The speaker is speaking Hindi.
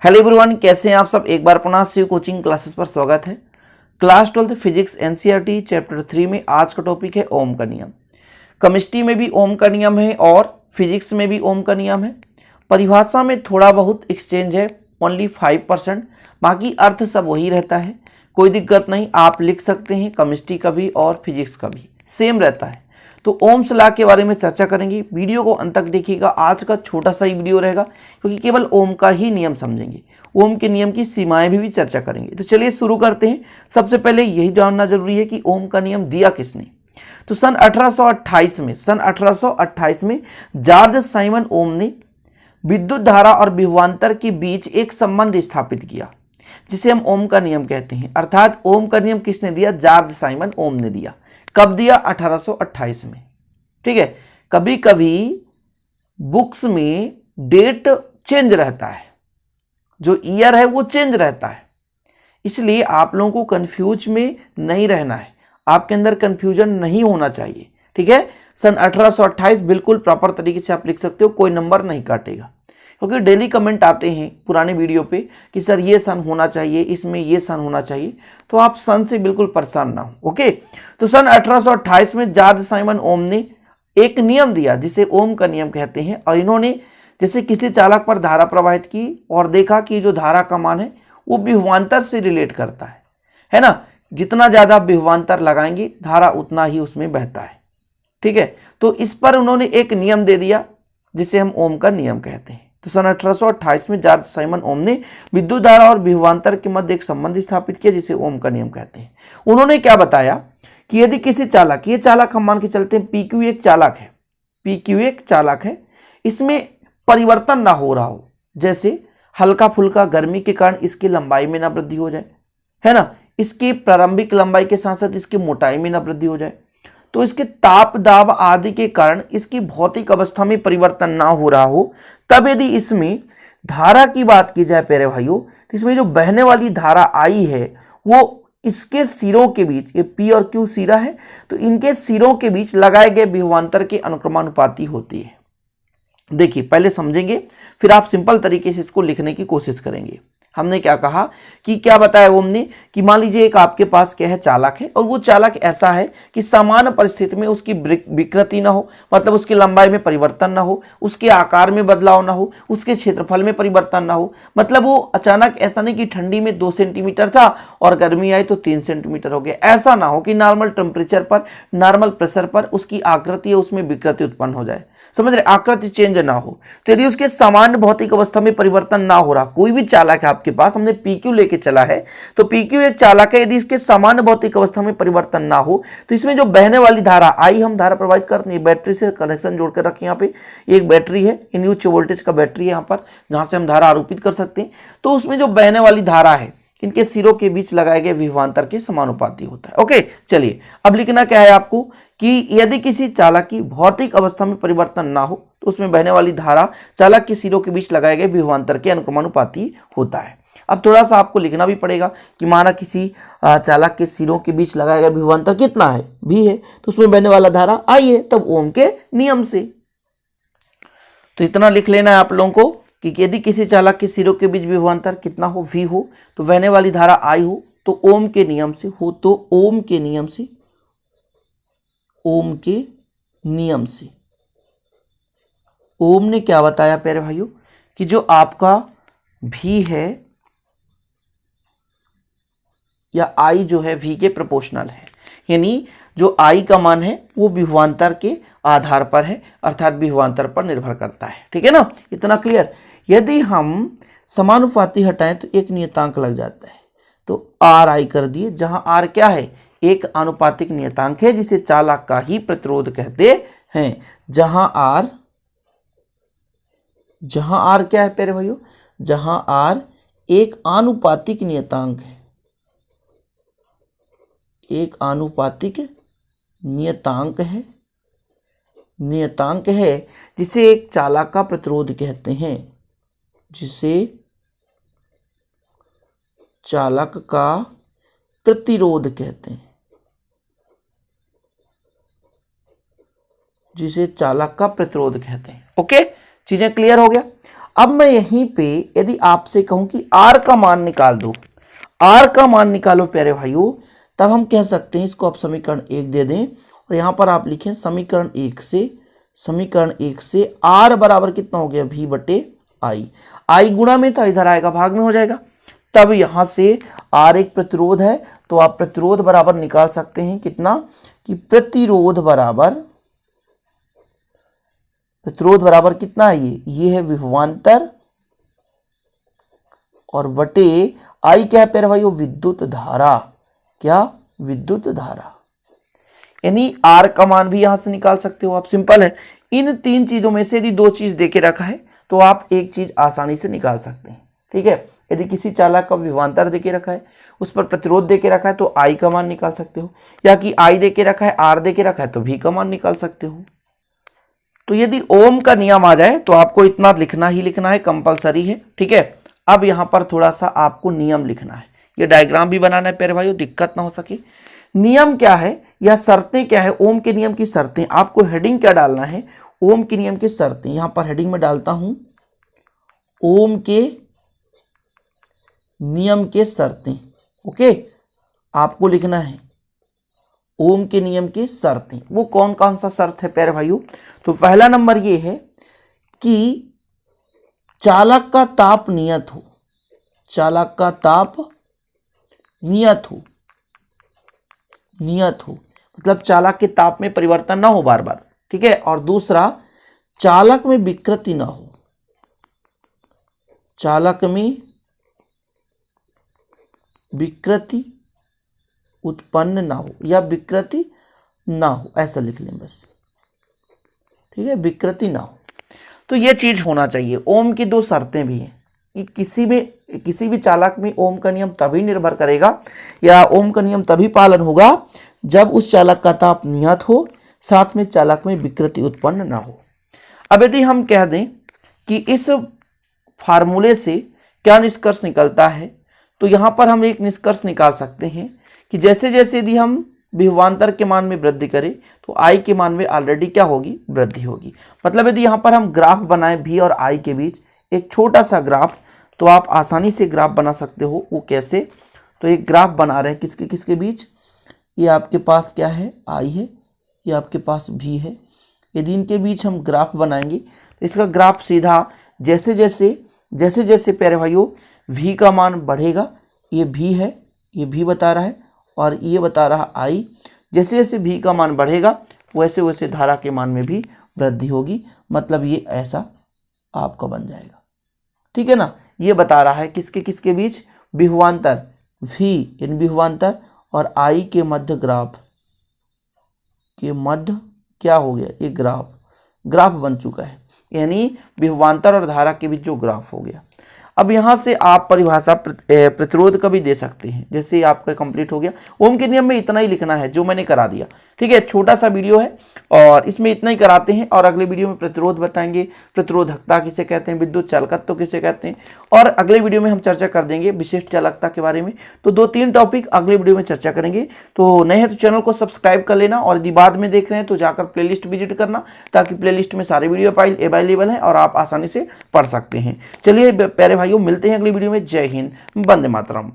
हेलो एवरीवन, कैसे हैं आप सब। एक बार पुनः शिव कोचिंग क्लासेस पर स्वागत है। क्लास 12 फिजिक्स एनसीईआरटी चैप्टर 3 में आज का टॉपिक है ओम का नियम। केमिस्ट्री में भी ओम का नियम है और फिजिक्स में भी ओम का नियम है। परिभाषा में थोड़ा बहुत एक्सचेंज है, ओनली 5%, बाकी अर्थ सब वही रहता है। कोई दिक्कत नहीं, आप लिख सकते हैं। केमिस्ट्री का भी और फिजिक्स का भी सेम रहता है। तो ओम्स लॉ के बारे में चर्चा करेंगे। वीडियो को अंत तक देखिएगा। आज का छोटा सा ही वीडियो रहेगा क्योंकि केवल ओम का ही नियम समझेंगे। ओम के नियम की सीमाएं भी चर्चा करेंगे। तो चलिए शुरू करते हैं। सबसे पहले यही जानना जरूरी है कि ओम का नियम दिया किसने। तो सन 1828 में जॉर्ज साइमन ओम ने विद्युत धारा और विभवांतर के बीच एक संबंध स्थापित किया, जिसे हम ओम का नियम कहते हैं। अर्थात ओम का नियम किसने दिया? जॉर्ज साइमन ओम ने दिया। कब दिया? 1828 में। ठीक है। कभी कभी बुक्स में डेट चेंज रहता है, जो ईयर है वो चेंज रहता है, इसलिए आप लोगों को कंफ्यूज में नहीं रहना है। आपके अंदर कंफ्यूजन नहीं होना चाहिए। ठीक है। सन 1828 बिल्कुल प्रॉपर तरीके से आप लिख सकते हो, कोई नंबर नहीं काटेगा। क्योंकि डेली कमेंट आते हैं पुराने वीडियो पे कि सर ये सन होना चाहिए, इसमें ये सन होना चाहिए, तो आप सन से बिल्कुल परेशान ना हो। ओके। तो सन 1828 में जॉर्ज साइमन ओम ने एक नियम दिया जिसे ओम का नियम कहते हैं। और इन्होंने जैसे किसी चालक पर धारा प्रवाहित की और देखा कि जो धारा का मान है वो विभवांतर से रिलेट करता है ना। जितना ज्यादा विभवांतर लगाएंगे धारा उतना ही उसमें बहता है। ठीक है। तो इस पर उन्होंने एक नियम दे दिया जिसे हम ओम का नियम कहते हैं। तो सन 1828 में जॉर्ज साइमन ओम ने विद्युत धारा और विभवांतर के मध्य एक संबंध स्थापित किया जिसे ओम का नियम कहते हैं। उन्होंने क्या बताया कि यदि किसी चालक, ये चालक हम मान के चलते हैं PQ एक चालक है, PQ एक चालक है, इसमें परिवर्तन ना हो रहा हो, जैसे हल्का फुल्का गर्मी के कारण इसकी लंबाई में ना वृद्धि हो जाए, है ना, इसकी प्रारंभिक लंबाई के साथ साथ इसकी मोटाई में ना वृद्धि हो जाए, तो इसके ताप दाब आदि के कारण इसकी भौतिक अवस्था में परिवर्तन ना हो रहा हो, तब यदि इसमें धारा की बात की जाए प्यारे भाइयों, तो इसमें जो बहने वाली धारा आई है वो इसके सिरों के बीच, ये P और Q सिरा है, तो इनके सिरों के बीच लगाए गए विभवांतर के अनुक्रमानुपाती होती है। देखिए पहले समझेंगे, फिर आप सिंपल तरीके से इसको लिखने की कोशिश करेंगे। हमने क्या कहा कि क्या बताया ओम ने कि मान लीजिए एक आपके पास क्या है, चालक है, और वो चालक ऐसा है कि सामान्य परिस्थिति में उसकी विकृति ना हो, मतलब उसकी लंबाई में परिवर्तन ना हो, उसके आकार में बदलाव ना हो, उसके क्षेत्रफल में परिवर्तन ना हो। मतलब वो अचानक ऐसा नहीं कि ठंडी में 2 सेंटीमीटर था और गर्मी आई तो 3 सेंटीमीटर हो गया। ऐसा ना हो कि नॉर्मल टेम्परेचर पर, नॉर्मल प्रेशर पर उसकी आकृति है उसमें विकृति उत्पन्न हो जाए। समझ रहे? आकृति चेंज ना हो। तो यदि उसके सामान्य भौतिक अवस्था में परिवर्तन ना हो रहा, कोई भी चालक है आपके पास, हमने PQ लेके चला है, तो PQ एक चालक है, यदि इसके सामान्य भौतिक अवस्था में परिवर्तन ना हो, तो इसमें जो बहने वाली धारा आई, हम धारा प्रवाहित करते हैं, बैटरी से कनेक्शन जोड़कर रखें। यहाँ पे एक बैटरी है, इन उच्च वोल्टेज का बैटरी है यहाँ पर, जहां से हम धारा आरोपित कर सकते हैं। तो उसमें जो बहने वाली धारा है इनके सिरों के बीच लगाए गए विभवांतर के समानुपाती होता है। ओके, चलिए अब लिखना क्या है आपको कि यदि किसी चालक की भौतिक अवस्था में परिवर्तन ना हो तो उसमें बहने वाली धारा चालक के सिरों के बीच लगाए गए विभवांतर के अनुक्रमानुपाती होता है। अब थोड़ा सा आपको लिखना भी पड़ेगा कि माना किसी चालक के सिरों के बीच लगाया गया विभवांतर कितना है? V है, तो उसमें बहने वाला धारा I है, तब ओम के नियम से। तो इतना लिख लेना है आप लोगों को कि यदि किसी चालक के सिरों के बीच विभवांतर कितना हो, V हो, तो बहने वाली धारा I हो, तो ओम के नियम से हो, तो ओम के नियम से, ओम के नियम से ओम ने क्या बताया प्यारे भाइयों कि जो आपका V है या I जो है V के प्रोपोर्शनल है, यानी जो I का मान है वो विभवांतर के आधार पर है, अर्थात विभवांतर पर निर्भर करता है। ठीक है ना, इतना क्लियर। यदि हम समानुपाती हटाएं तो एक नियतांक लग जाता है, तो RI कर दिए, जहां R क्या है? एक आनुपातिक नियतांक है जिसे चालक का ही प्रतिरोध कहते हैं। जहां R क्या है प्यारे भाइयों? जहां R एक आनुपातिक नियतांक है, एक आनुपातिक नियतांक है जिसे एक चालक का प्रतिरोध कहते हैं, जिसे चालक का प्रतिरोध कहते हैं, जिसे चालक का प्रतिरोध कहते हैं। ओके, चीजें क्लियर हो गया। अब मैं यहीं पे यदि आपसे कहूं कि R का मान निकाल दो, R का मान निकालो प्यारे भाइयों, तब हम कह सकते हैं इसको आप समीकरण 1 दे दें और यहां पर आप लिखें समीकरण 1 से R बराबर कितना हो गया V बटे I गुणा में था, इधर आएगा भाग में हो जाएगा। तब यहां से R एक प्रतिरोध है, तो आप प्रतिरोध बराबर निकाल सकते हैं कितना, कि प्रतिरोध बराबर कितना है, ये है विभवांतर और बटे I क्या है प्यारे भाइयों, विद्युत धारा। क्या, विद्युत धारा। यानी R का मान भी यहां से निकाल सकते हो आप, सिंपल है। इन तीन चीजों में से यदि दो चीज देके रखा है तो आप एक चीज आसानी से निकाल सकते हैं, ठीक है। यदि किसी चालक का विभवांतर देके रखा है, उस पर प्रतिरोध देके रखा है तो I का मान निकाल सकते हो, या कि I देके रखा है, R देके रखा है तो V का मान निकाल सकते हो। तो यदि ओम का नियम आ जाए तो आपको इतना लिखना ही लिखना है, कंपलसरी है, ठीक है। अब यहां पर थोड़ा सा आपको नियम लिखना है, ये डायग्राम भी बनाना है प्यारे भाइयों, दिक्कत ना हो सके। नियम क्या है या शर्तें क्या है, ओम के नियम की शर्तें। आपको हेडिंग क्या डालना है, ओम के नियम की शर्तें। यहां पर हेडिंग में डालता हूं ओम के नियम के शर्तें, ओके। आपको लिखना है ओम के नियम की शर्तें। वो कौन कौन सा शर्त है प्यारे भाइयों, तो पहला नंबर ये है कि चालक का ताप नियत हो, चालक का ताप नियत हो, मतलब चालक के ताप में परिवर्तन ना हो बार बार, ठीक है। और दूसरा, चालक में विकृति ना हो, चालक में विकृति उत्पन्न ना हो या विकृति ना हो, ऐसा लिख लें बस, ठीक है, विकृति ना हो। तो ये चीज होना चाहिए। ओम की दो शर्तें भी हैं कि किसी भी चालक में ओम का नियम तभी निर्भर करेगा या ओम का नियम तभी पालन होगा जब उस चालक का ताप नियत हो, साथ में चालक में विकृति उत्पन्न ना हो। अब यदि हम कह दें कि इस फार्मूले से क्या निष्कर्ष निकलता है, तो यहां पर हम एक निष्कर्ष निकाल सकते हैं कि जैसे जैसे यदि हम विभवांतर के मान में वृद्धि करें तो I के मान में ऑलरेडी क्या होगी, वृद्धि होगी। मतलब यदि यहां पर हम ग्राफ बनाएं V और I के बीच एक छोटा सा ग्राफ, तो आप आसानी से ग्राफ बना सकते हो। वो कैसे, तो एक ग्राफ बना रहे हैं किसके किसके बीच, ये आपके पास क्या है I है, ये आपके पास V है। यदि इनके बीच हम ग्राफ बनाएंगे तो इसका ग्राफ सीधा जैसे जैसे प्यारे भाइयों V का मान बढ़ेगा, ये V है, ये V बता रहा है और ये बता रहा I, जैसे जैसे V का मान बढ़ेगा वैसे वैसे धारा के मान में भी वृद्धि होगी। मतलब ये ऐसा आपका बन जाएगा, ठीक है ना। ये बता रहा है किसके किसके बीच, विभवांतर V इन विभवांतर और I के मध्य ग्राफ के मध्य क्या हो गया, ये ग्राफ बन चुका है, यानी विभवांतर और धारा के बीच जो ग्राफ हो गया। अब यहां से आप परिभाषा प्रतिरोध का भी दे सकते हैं। जैसे आपका कंप्लीट हो गया, ओम के नियम में इतना ही लिखना है जो मैंने करा दिया, ठीक है। छोटा सा वीडियो है और इसमें इतना ही कराते हैं, और अगले वीडियो में प्रतिरोध बताएंगे, प्रतिरोधकता किसे कहते हैं, विद्युत चालकत्व किसे कहते हैं, और अगले वीडियो में हम चर्चा कर देंगे विशिष्ट चालकता के बारे में। तो 2-3 टॉपिक अगले वीडियो में चर्चा करेंगे। तो नए हैं तो चैनल को सब्सक्राइब कर लेना, और यदि बाद में देख रहे हैं तो जाकर प्लेलिस्ट विजिट करना, ताकि प्लेलिस्ट में सारे वीडियो अवेलेबल हैं और आप आसानी से पढ़ सकते हैं। चलिए प्यारे भाइयों, मिलते हैं अगली वीडियो में। जय हिंद, वंदे मातरम।